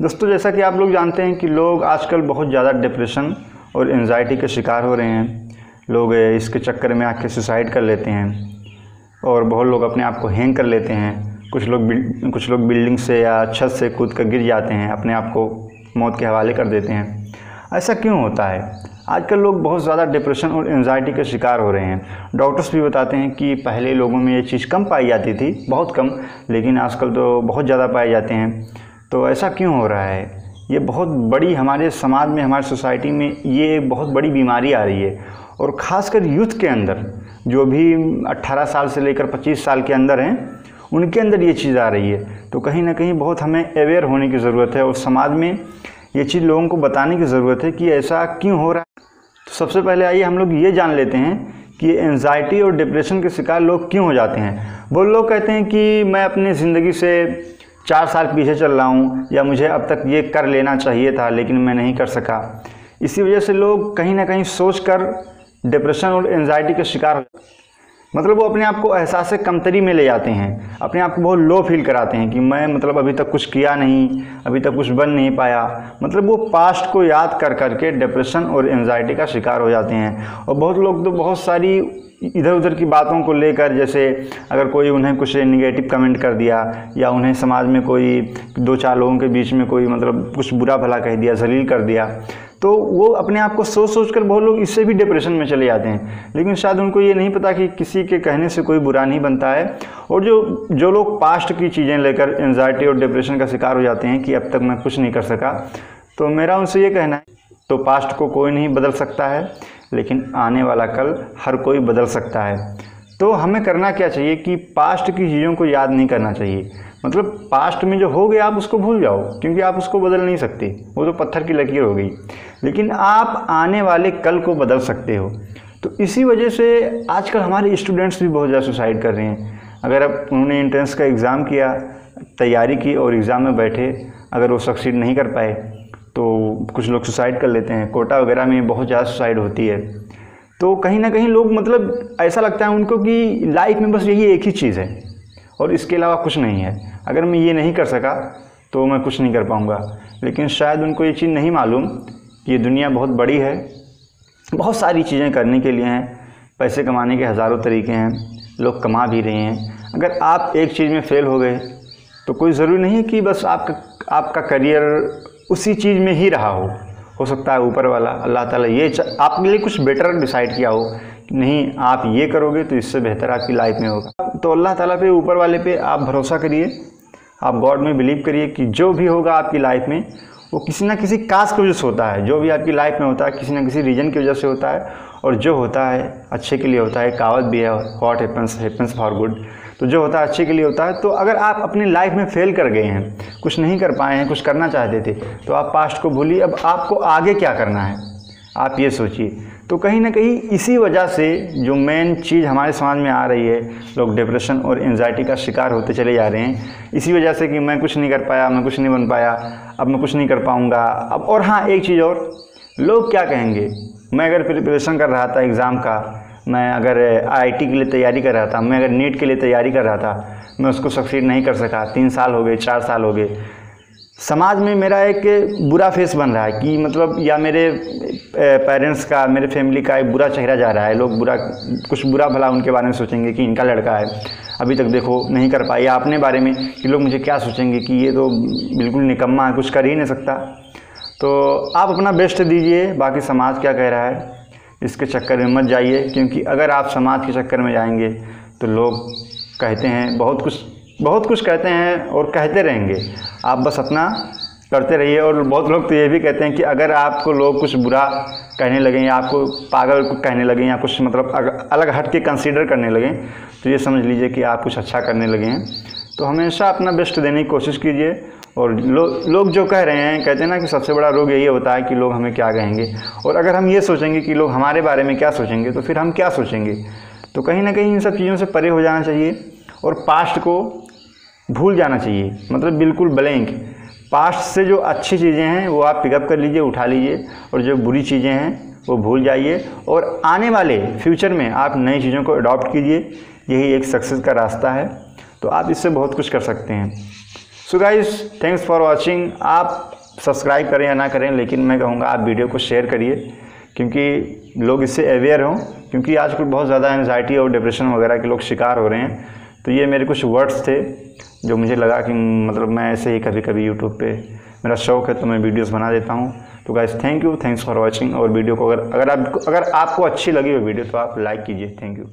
दोस्तों, जैसा कि आप लोग जानते हैं कि लोग आजकल बहुत ज़्यादा डिप्रेशन और एंजाइटी के शिकार हो रहे हैं। लोग इसके चक्कर में आके सुसाइड कर लेते हैं और बहुत लोग अपने आप को हैंग कर लेते हैं। कुछ लोग बिल्डिंग से या छत से कूद कर गिर जाते हैं, अपने आप को मौत के हवाले कर देते हैं। ऐसा क्यों होता है? आजकल लोग बहुत ज़्यादा डिप्रेशन और एंजाइटी के शिकार हो रहे हैं। डॉक्टर्स भी बताते हैं कि पहले लोगों में ये चीज़ कम पाई जाती थी, बहुत कम, लेकिन आजकल तो बहुत ज़्यादा पाए जाते हैं। तो ऐसा क्यों हो रहा है? ये बहुत बड़ी हमारे समाज में, हमारी सोसाइटी में ये बहुत बड़ी बीमारी आ रही है। और ख़ासकर यूथ के अंदर, जो भी 18 साल से लेकर 25 साल के अंदर हैं, उनके अंदर ये चीज़ आ रही है। तो कहीं ना कहीं बहुत हमें अवेयर होने की ज़रूरत है और समाज में ये चीज़ लोगों को बताने की ज़रूरत है कि ऐसा क्यों हो रहा है। तो सबसे पहले आइए हम लोग ये जान लेते हैं कि एंजाइटी और डिप्रेशन के शिकार लोग क्यों हो जाते हैं। वो लोग कहते हैं कि मैं अपनी ज़िंदगी से 4 साल पीछे चल रहा हूँ, या मुझे अब तक ये कर लेना चाहिए था लेकिन मैं नहीं कर सका। इसी वजह से लोग कहीं ना कहीं सोचकर डिप्रेशन और एंजाइटी के शिकार हो, मतलब वो अपने आप को एहसास कमतरी में ले जाते हैं, अपने आप को बहुत लो फील कराते हैं कि मैं अभी तक कुछ किया नहीं, अभी तक कुछ बन नहीं पाया। मतलब वो पास्ट को याद कर करके डिप्रेशन और एंजाइटी का शिकार हो जाते हैं। और बहुत लोग तो बहुत सारी इधर उधर की बातों को लेकर, जैसे अगर कोई उन्हें कुछ नेगेटिव कमेंट कर दिया, या उन्हें समाज में कोई 2-4 लोगों के बीच में कोई कुछ बुरा भला कह दिया, जलील कर दिया, तो वो अपने आप को सोच कर बहुत लोग इससे भी डिप्रेशन में चले जाते हैं। लेकिन शायद उनको ये नहीं पता कि किसी के कहने से कोई बुरा नहीं बनता है। और जो लोग पास्ट की चीज़ें लेकर एंजाइटी और डिप्रेशन का शिकार हो जाते हैं कि अब तक मैं कुछ नहीं कर सका, तो मेरा उनसे ये कहना है, तो पास्ट को कोई नहीं बदल सकता है, लेकिन आने वाला कल हर कोई बदल सकता है। तो हमें करना क्या चाहिए कि पास्ट की चीज़ों को याद नहीं करना चाहिए। मतलब पास्ट में जो हो गया आप उसको भूल जाओ, क्योंकि आप उसको बदल नहीं सकते, वो तो पत्थर की लकीर हो गई। लेकिन आप आने वाले कल को बदल सकते हो। तो इसी वजह से आजकल हमारे स्टूडेंट्स भी बहुत ज़्यादा सुसाइड कर रहे हैं। अगर अब उन्होंने एंट्रेंस का एग्ज़ाम किया, तैयारी की और एग्ज़ाम में बैठे, अगर वो सक्सीड नहीं कर पाए तो कुछ लोग सुसाइड कर लेते हैं। कोटा वगैरह में बहुत ज़्यादा सुसाइड होती है। तो कहीं ना कहीं लोग ऐसा लगता है उनको कि लाइफ में बस यही एक ही चीज़ है और इसके अलावा कुछ नहीं है। अगर मैं ये नहीं कर सका तो मैं कुछ नहीं कर पाऊँगा। लेकिन शायद उनको ये चीज़ नहीं मालूम कि ये दुनिया बहुत बड़ी है, बहुत सारी चीज़ें करने के लिए हैं, पैसे कमाने के हज़ारों तरीके हैं, लोग कमा भी रहे हैं। अगर आप एक चीज़ में फेल हो गए तो कोई ज़रूरी नहीं है कि बस आपका करियर उसी चीज़ में ही रहा हो सकता है ऊपर वाला अल्लाह ताला ये आपके लिए कुछ बेटर डिसाइड किया हो कि नहीं, आप ये करोगे तो इससे बेहतर आपकी लाइफ में होगा। तो अल्लाह ताला पे, ऊपर वाले पे आप भरोसा करिए, आप गॉड में बिलीव करिए कि जो भी होगा आपकी लाइफ में वो किसी ना किसी काज की वजह से होता है। जो भी आपकी लाइफ में होता है किसी ना किसी रीजन की वजह से होता है, और जो होता है अच्छे के लिए होता है। कहावत भी है, व्हाट हैपन्स फॉर गुड। तो जो होता है अच्छे के लिए होता है। तो अगर आप अपनी लाइफ में फेल कर गए हैं, कुछ नहीं कर पाए हैं, कुछ करना चाहते थे, तो आप पास्ट को भूलिए। अब आपको आगे क्या करना है आप ये सोचिए। तो कहीं ना कहीं इसी वजह से जो मेन चीज़ हमारे समाज में आ रही है, लोग डिप्रेशन और एंजाइटी का शिकार होते चले जा रहे हैं। इसी वजह से कि मैं कुछ नहीं कर पाया, मैं कुछ नहीं बन पाया, अब मैं कुछ नहीं कर पाऊँगा अब। और हाँ, एक चीज़ और, लोग क्या कहेंगे। मैं अगर प्रिपरेशन कर रहा था एग्ज़ाम का, मैं अगर आईआईटी के लिए तैयारी कर रहा था, मैं अगर नीट के लिए तैयारी कर रहा था, मैं उसको सक्सीड नहीं कर सका, 3 साल हो गए, 4 साल हो गए। समाज में मेरा एक बुरा फेस बन रहा है कि या मेरे पेरेंट्स का, मेरे फैमिली का एक बुरा चेहरा जा रहा है। लोग कुछ बुरा भला उनके बारे में सोचेंगे कि इनका लड़का है, अभी तक देखो नहीं कर पाया। या अपने बारे में कि लोग मुझे क्या सोचेंगे कि ये तो बिल्कुल निकम्मा है, कुछ कर ही नहीं सकता। तो आप अपना बेस्ट दीजिए, बाकी समाज क्या कह रहा है इसके चक्कर में मत जाइए। क्योंकि अगर आप समाज के चक्कर में जाएंगे तो लोग कहते हैं बहुत कुछ कहते हैं और कहते रहेंगे। आप बस अपना करते रहिए। और बहुत लोग तो ये भी कहते हैं कि अगर आपको लोग कुछ बुरा कहने लगें, या आपको पागल कहने लगें, या कुछ अलग हट के कंसीडर करने लगें, तो ये समझ लीजिए कि आप कुछ अच्छा करने लगे हैं। तो हमेशा अपना बेस्ट देने की कोशिश कीजिए। और लोग जो कह रहे हैं, कहते हैं ना कि सबसे बड़ा रोग यही होता है कि लोग हमें क्या कहेंगे। और अगर हम ये सोचेंगे कि लोग हमारे बारे में क्या सोचेंगे, तो फिर हम क्या सोचेंगे। तो कहीं ना कहीं इन सब चीज़ों से परे हो जाना चाहिए और पास्ट को भूल जाना चाहिए। बिल्कुल ब्लैंक। पास्ट से जो अच्छी चीज़ें हैं वो आप पिकअप कर लीजिए, उठा लीजिए, और जो बुरी चीज़ें हैं वो भूल जाइए। और आने वाले फ्यूचर में आप नई चीज़ों को अडॉप्ट कीजिए। यही एक सक्सेस का रास्ता है। तो आप इससे बहुत कुछ कर सकते हैं। So guys, thanks for watching. आप सब्सक्राइब करें या ना करें, लेकिन मैं कहूँगा आप वीडियो को शेयर करिए, क्योंकि लोग इससे अवेयर हों, क्योंकि आजकल बहुत ज़्यादा एंजाइटी और डिप्रेशन वगैरह के लोग शिकार हो रहे हैं। तो ये मेरे कुछ वर्ड्स थे जो मुझे लगा कि मतलब मैं ऐसे ही कभी कभी यूट्यूब पे मेरा शौक़ है तो मैं वीडियोस बना देता हूँ। तो guys thank you, thanks for watching. और वीडियो को अगर आपको अच्छी लगी वो वीडियो तो आप लाइक कीजिए। Thank you.